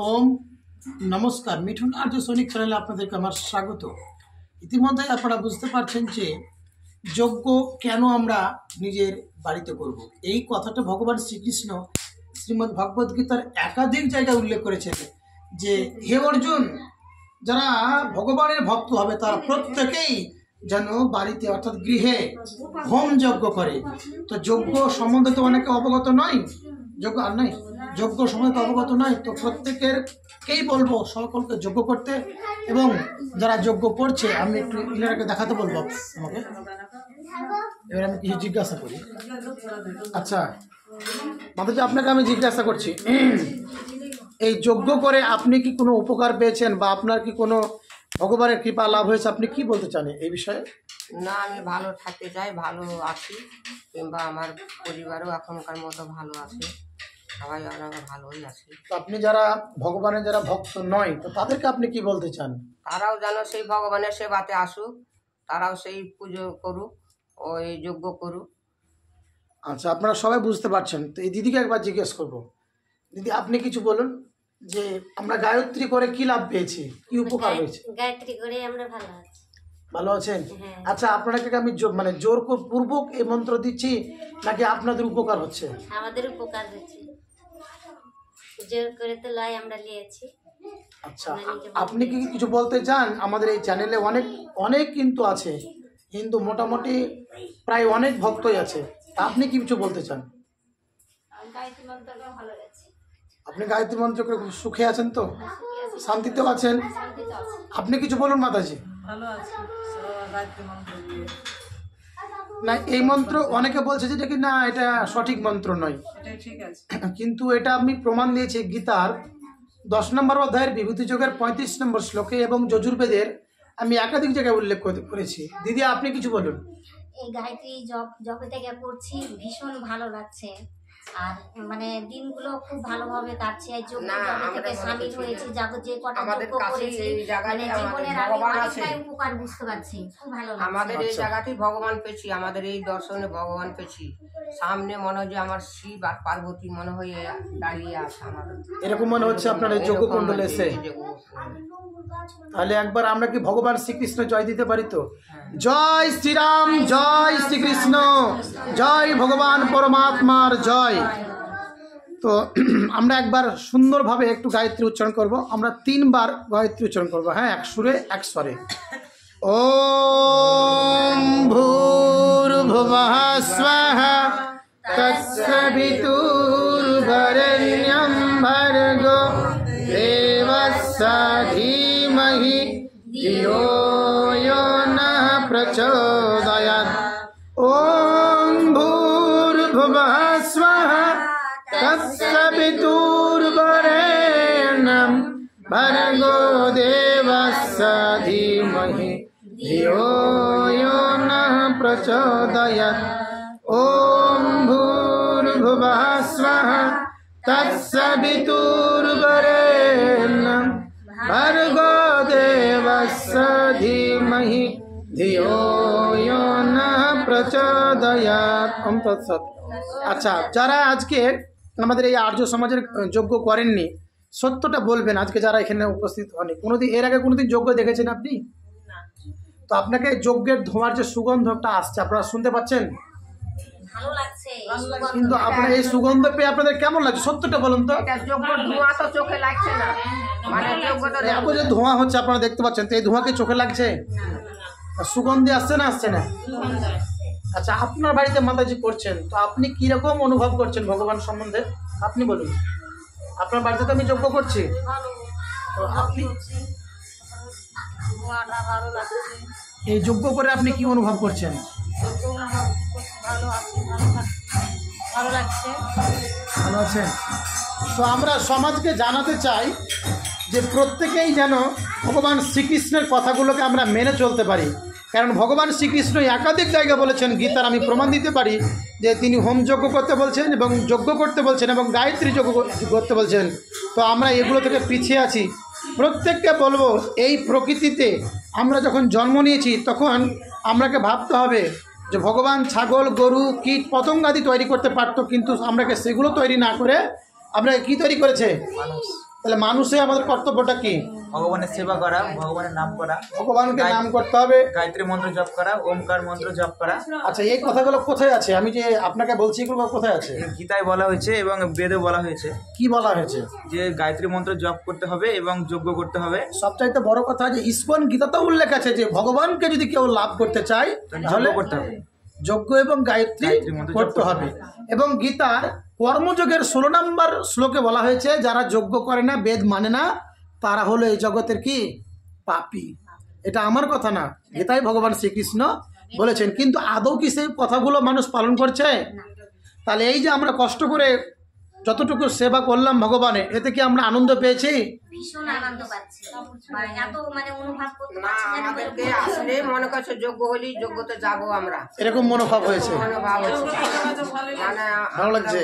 ওম নমস্কার, মিঠুন আর্য সৈনিক চ্যানেলে আপনাদেরকে আমার স্বাগত। ইতিমধ্যে আপনারা বুঝতে পারছেন যে যজ্ঞ কেন আমরা নিজের বাড়িতে করব। এই কথাটা ভগবান শ্রীকৃষ্ণ শ্রীমদ্ ভগবদ গীতার একাধিক জায়গায় উল্লেখ করেছেন যে হে অর্জুন, যারা ভগবানের ভক্ত হবে তারা প্রত্যেকেই যেন বাড়িতে অর্থাৎ গৃহে হোম যজ্ঞ করে। তো যজ্ঞ সম্বন্ধে তো অনেকে অবগত নয়, যজ্ঞ আর নাই, যজ্ঞ সম্বন্ধে অবগত নয়। তো প্রত্যেকেরকেই বলবো সকলকে যজ্ঞ করতে, এবং যারা যজ্ঞ করছে আমি একটু ইনারাকে দেখাতে বলবো আমাকে। এবার আমি কিছু জিজ্ঞাসা করি। আচ্ছা মাতাজি, আপনাকে আমি জিজ্ঞাসা করছি, এই যজ্ঞ করে আপনি কি কোনো উপকার পেয়েছেন বা আপনার কি কোনো ভগবানের কৃপা লাভ হয়েছে, আপনি কি বলতে চান এই বিষয়ে? না, আমি ভালো থাকতে চাই, ভালো আছি, কিংবা আমার পরিবারও এখনকার মতো ভালো আছে, সবাই আমরা ভালোই আছি। তো আপনি যারা ভগবানের যারা ভক্ত নয়, তো তাদেরকে আপনি কি বলতে চান? তারাও যেন সেই ভগবানের সেবাতে আসুক, তারাও সেই পুজো করুক, ওই যজ্ঞ করুক। আচ্ছা, আপনারা সবাই বুঝতে পারছেন। তো এই দিদিকে একবার জিজ্ঞেস করব। দিদি, আপনি কিছু বলুন যে আমরা গায়ত্রী করে কি লাভ পেয়েছি, কি উপকার হয়েছে? গায়ত্রী করে আমরা ভালো আছি। ভালো আছেন? আচ্ছা, আপনাকে আমি মানে জোর পূর্বক এই মন্ত্র দিচ্ছি নাকি আপনাদের উপকার হচ্ছে? আমাদের উপকার হচ্ছে, জোর করে তো লয় আমরা নিয়েছি। আচ্ছা, আপনি কি কিছু বলতে চান? আমাদের এই চ্যানেলে অনেক অনেক কিন্তু আছে, কিন্তু মোটামুটি প্রায় অনেক ভক্তই আছে। আপনি কি কিছু বলতে চান? আপনি গায়ত্রী মন্ত্র করে সুখে আছেন তো, শান্তিতেও আছেন? আপনি কিছু বলুন মাতাজি। না, এই মন্ত্র অনেকে বলছে যেটা কি না এটা সঠিক মন্ত্র নয়, কিন্তু এটা আমি প্রমাণ দিয়েছি গীতার 10 নম্বর অধ্যায়ের বিভূতি যোগের 35 নম্বর শ্লোকে এবং যজুর্বেদের আমি একাধিক জায়গায় উল্লেখ করেছি। দিদি, আপনি কিছু বলুন। এই গায়ত্রী যবে থেকে করছি ভীষণ ভালো লাগছে, আর মানে দিনগুলো খুব ভালোভাবে কাটছে। এই যজ্ঞ থেকে শামিল হয়েছি, যে কটা যজ্ঞ করেছি, মানে জীবনের আমি অনেকটাই উপকার বুঝতে পারছি, খুব ভালো লাগছে। আমাদের এই জায়গাতেই ভগবান পেয়েছি, আমাদের এই দর্শনে ভগবান পেয়েছি। সামনে মনে হয় যে আমার শিব আর পার্বতী মনে হয়ে দাঁড়িয়ে আছে আমাদের, এরকম মনে হচ্ছে আপনার এই যজ্ঞ কুণ্ডলে এসে। তাহলে একবার আমরা কি ভগবান শ্রীকৃষ্ণ জয় দিতে পারি? তো জয় শ্রীরাম, জয় শ্রীকৃষ্ণ, জয় ভগবান পরমাত্মার জয়। তো আমরা একবার সুন্দরভাবে একটু গায়ত্রী উচ্চারণ করব। আমরা 3 বার গায়ত্রী উচ্চারণ করব, হ্যাঁ, এক সুরে এক স্বরে। ওম ভূর্ভুবঃ স্বঃ তৎসবিতুর্বরেণ্যং ভর্গো দেবস্য ধীমহি ধিয়ো यो नः प्रचोदयात्। ॐ भूर्भुवः स्वः तत्सवितुर्वरेण्यं भर्गो देवस्य धीमहि धियो यो नः प्रचोदयात्। ॐ भूर्भुवः स्वः तत्सवितुर्वरेण्यं भर्गो देवस्य धीमहि धियो यो नः प्रचोदयात्। ओम तत्सत्। আচ্ছা, যারা আজকে আমাদের এই আর্য সমাজের যজ্ঞ করেননি, সত্যটা বলবেন। আজকে যারা এখানে উপস্থিত হননি, কোনোদিন এর আগে কোনোদিন যজ্ঞ দেখেছেন আপনি? তো আপনাকে যজ্ঞের ধোঁয়ার যে সুগন্ধটা আসছে আপনারা শুনতে পাচ্ছেন? ভালো লাগছে, কিন্তু আপনার এই সুগন্ধ পেয়ে আপনাদের কেমন লাগছে? সত্যটা বলুন তো। ধোঁয়া তো চোখে লাগছে না, মানে এত যে ধোঁয়া হচ্ছে আপনারা দেখতে পাচ্ছেন, তো এই ধোঁয়া কি চোখে লাগছে? সুগন্ধি আসছে না আসছে না? আচ্ছা, আপনার বাড়িতে মাতাজি করছেন, তো আপনি কিরকম অনুভব করছেন ভগবান সম্বন্ধে আপনি বলুন। আপনার বাড়িতে তো আমি যজ্ঞ করছি, তো আপনি এই যজ্ঞ করে আপনি কি অনুভব করছেন? ভালো লাগছে। ভালো আছেন? তো আমরা সমাজকে জানাতে চাই যে প্রত্যেকেই যেন ভগবান শ্রীকৃষ্ণের কথাগুলোকে আমরা মেনে চলতে পারি, কারণ ভগবান শ্রীকৃষ্ণ একাধিক জায়গা বলেছেন, গীতার আমি প্রমাণ দিতে পারি যে তিনি হোম যজ্ঞ করতে বলছেন এবং যজ্ঞ করতে বলছেন এবং গায়ত্রী যজ্ঞ করতে বলছেন। তো আমরা এগুলো থেকে পিছিয়ে আছি। প্রত্যেককে বলবো, এই প্রকৃতিতে আমরা যখন জন্ম নিয়েছি তখন আমরাকে ভাবতে হবে যে ভগবান ছাগল, গরু, কীট পতঙ্গাদি তৈরি করতে পারতো, কিন্তু আমরাকে সেগুলো তৈরি না করে আমরা কি তৈরি করেছে? তাহলে মানুষে আমাদের কর্তব্যটা কি? ভগবানের সেবা করা, ভগবানের নাম করা, ভগবানকে নাম করতে হবে, গায়ত্রী মন্ত্র জপ করা, ওমকার মন্ত্র জপ করা। আচ্ছা, এই কথাগুলো কোথায় আছে? আমি যে আপনাকে বলছি এগুলো কোথায় আছে? গীতায় বলা হয়েছে এবং বেদে বলা হয়েছে। কি বলা হয়েছে? যে গায়ত্রী মন্ত্র জপ করতে হবে এবং যজ্ঞ করতে হবে। সবচাইতে বড় কথা যে ইসকন গীতাতে উল্লেখ আছে যে ভগবানকে যদি কেউ লাভ করতে চায় তাহলে যজ্ঞ করতে হবে, যজ্ঞ এবং গায়ত্রী মন্ত্র করতে হবে। এবং গীতার কর্মযোগের 16 নম্বর শ্লোকে বলা হয়েছে যারা যজ্ঞ করে না, বেদ মানে না, তারা হলো এই জগতের কি? পাপী। এটা আমার কথা না, গীতায় ভগবান শ্রীকৃষ্ণ বলেছেন। কিন্তু আদৌ কি সেই কথাগুলো মানুষ পালন করছে? তাহলে এই যে আমরা কষ্ট করে যতটুকু সেবা করলাম ভগবানের, এতে কি আমরা আনন্দ পেয়েছি? ভীষণ আনন্দ পাচ্ছি, এত মানে অনুভব করতে না, পারছি না। আমাদেরকে আসলে মনে করছে যোগ্য হলি যোগ্যতে যাবো আমরা, এরকম মনোভাব হয়েছে, মনোভাব হচ্ছে। মানে ভালো লাগছে।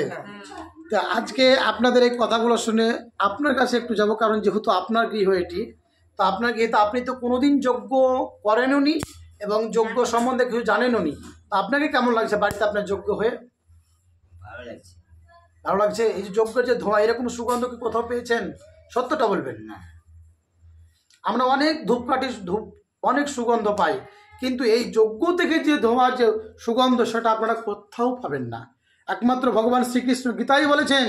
তা আজকে আপনাদের এই কথাগুলো শুনে আপনার কাছে একটু যাব, কারণ যেহেতু আপনার গৃহ এটি, তো আপনার গৃহে আপনি তো কোনোদিন যজ্ঞ করেননি এবং যজ্ঞ সম্বন্ধে কিছু জানেনও নি। তা আপনাকে কেমন লাগছে বাড়িতে আপনার যজ্ঞ হয়ে? ভালো লাগছে। এই যে যজ্ঞের যে ধোঁয়া, এরকম সুগন্ধ কি কোথাও পেয়েছেন? সত্যটা বলবেন না। আমরা অনেক ধূপকাঠি অনেক সুগন্ধ পাই, কিন্তু এই যজ্ঞ থেকে যে ধোঁয়ার যে সুগন্ধ সেটা আপনারা কোথাও পাবেন না। একমাত্র ভগবান শ্রীকৃষ্ণ গীতায় বলেছেন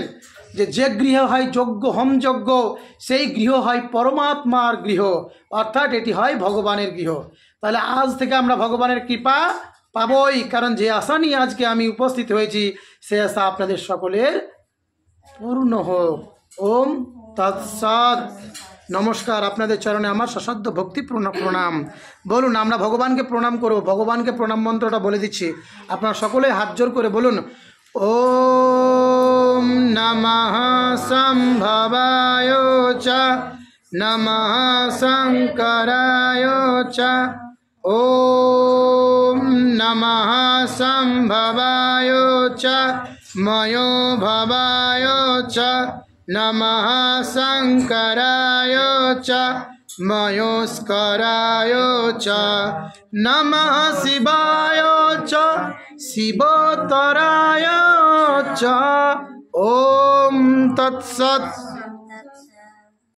যে গৃহ হয় যজ্ঞ হোম যজ্ঞ, সেই গৃহ হয় পরমাত্মার গৃহ, অর্থাৎ এটি হয় ভগবানের গৃহ। তাহলে আজ থেকে আমরা ভগবানের কৃপা পাবই, কারণ যে আশা নিয়ে আজকে আমি উপস্থিত হয়েছি সে আশা আপনাদের সকলের পূর্ণ হোক। ওম তৎসৎ। নমস্কার, আপনাদের চরণে আমার সশ্রদ্ধ ভক্তি প্রণাম। বলুন, আমরা ভগবানকে প্রণাম করব। ভগবানকে প্রণাম মন্ত্রটা বলে দিচ্ছি, আপনারা সকলে হাত জোর করে বলুন। ওম নমঃ সম্ভবায় চ নমঃ শঙ্করায় চ ওম নমঃ সম্ভবায় চ ময়ো ভবায় চ নমঃ শঙ্করায় চ ময়োস্করায় চ নমঃ শিবায় চ শিবোত্তরায় চ। ওম তৎসৎ।